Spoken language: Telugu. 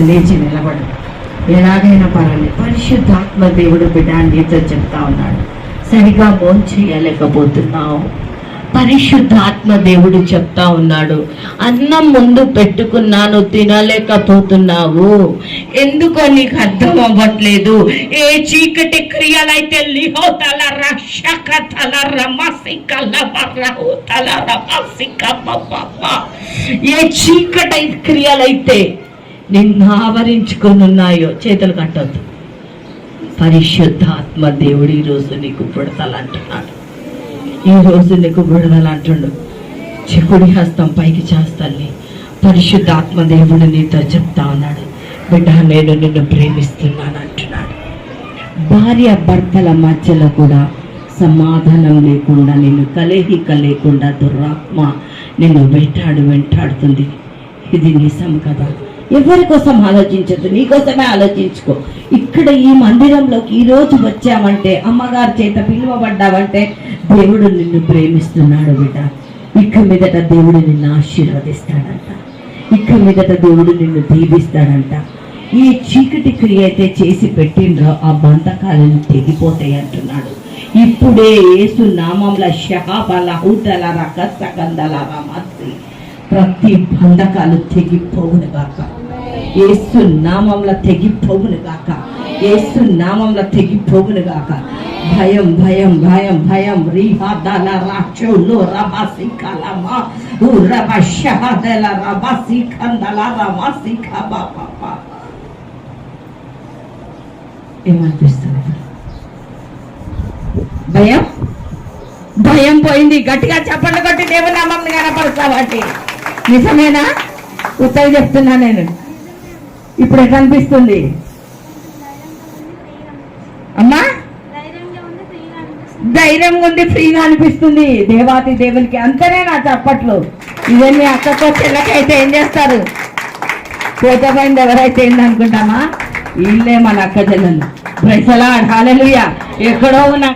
లేచి నిలబడు, ఎలాగైనా పర్వాలేదు. పరిశుద్ధాత్మ దేవుడు బిడ్డ నీతో చెప్తా ఉన్నాడు, సరిగా భోజనం చేయలేకపోతున్నావు. పరిశుద్ధాత్మ దేవుడు చెప్తా ఉన్నాడు, అన్నం ముందు పెట్టుకున్నాను తినలేకపోతున్నావు. ఎందుకో నీకు అర్థం అవ్వట్లేదు. ఏ చీకటి క్రియలైతే ఏ చీకటి క్రియలైతే నిన్ను ఆవరించుకొని ఉన్నాయో చేతులు కట్టొద్దు. పరిశుద్ధాత్మ దేవుడు ఈరోజు నీకు విడుదలంటున్నాడు. ఈరోజు నీకు విడుదల అంటుండు. చిక్కుడి హస్తం పైకి చేస్తాన్ని పరిశుద్ధాత్మ దేవుడు నీతో చెప్తా ఉన్నాడు, బిడ్డ నేను నిన్ను ప్రేమిస్తున్నాను అంటున్నాడు. భార్య భర్తల మధ్యలో కూడా సమాధానం లేకుండా, నిన్ను కలయిక లేకుండా దురాత్మ నిన్ను వెంటాడుతుంది. ఇది నిజం కదా? ఎవరి కోసం ఆలోచించద్దు, నీకోసమే ఆలోచించుకో. ఇక్కడ ఈ మందిరంలోకి ఈరోజు వచ్చామంటే, అమ్మగారి చేత పిలువబడ్డావంటే దేవుడు నిన్ను ప్రేమిస్తున్నాడు బిడ్డ. ఇక మీదట దేవుడు నిన్ను ఆశీర్వదిస్తాడంట, ఇక మీదట దేవుడు నిన్ను దీవిస్తాడంట. ఈ చీకటి క్రియ అయితే చేసి పెట్టిండ్రో ఆ బంధకాలను తెగిపోతాయి అంటున్నాడు. ఇప్పుడే యేసు నామంలో షహాబల హూతల రకసకందల రమసి ప్రతి బంధకాలు తెగిపోవును గాక. యేసు నామంలో తెగిపోవును గాక. యేసు నామంలో తెగిపోవును గాక. భయం భయం భయం భయం రిహాదల రాచోలో రబాసి కలమా ఉరబ షహదల రబాసి కందల రమాసి కబాపా. ఏమనిపిస్తుంది? భయం భయం పోయింది. గట్టిగా చప్పట్లు కొట్టి దేవుని నామమును కనపరుస్తావాటి. నిజమేనా? ఉత్తరం చెప్తున్నా నేను. ఇప్పుడు ఎట్లా అనిపిస్తుంది అమ్మా? ధైర్యంగా ఉంది, ఫ్రీగా అనిపిస్తుంది. దేవాతి దేవునికి అంతనే నా చప్పట్లు. ఇవన్నీ అక్కతో చెల్లకైతే ఏం చేస్తారు? పోతపోయింది ఎవరైతే ఏందనుకుంటామా? వీళ్ళే మన అక్క చెల్లెలు. ప్రైజ్ ది లార్డ్, హల్లెలూయా. ఎక్కడో ఉన్న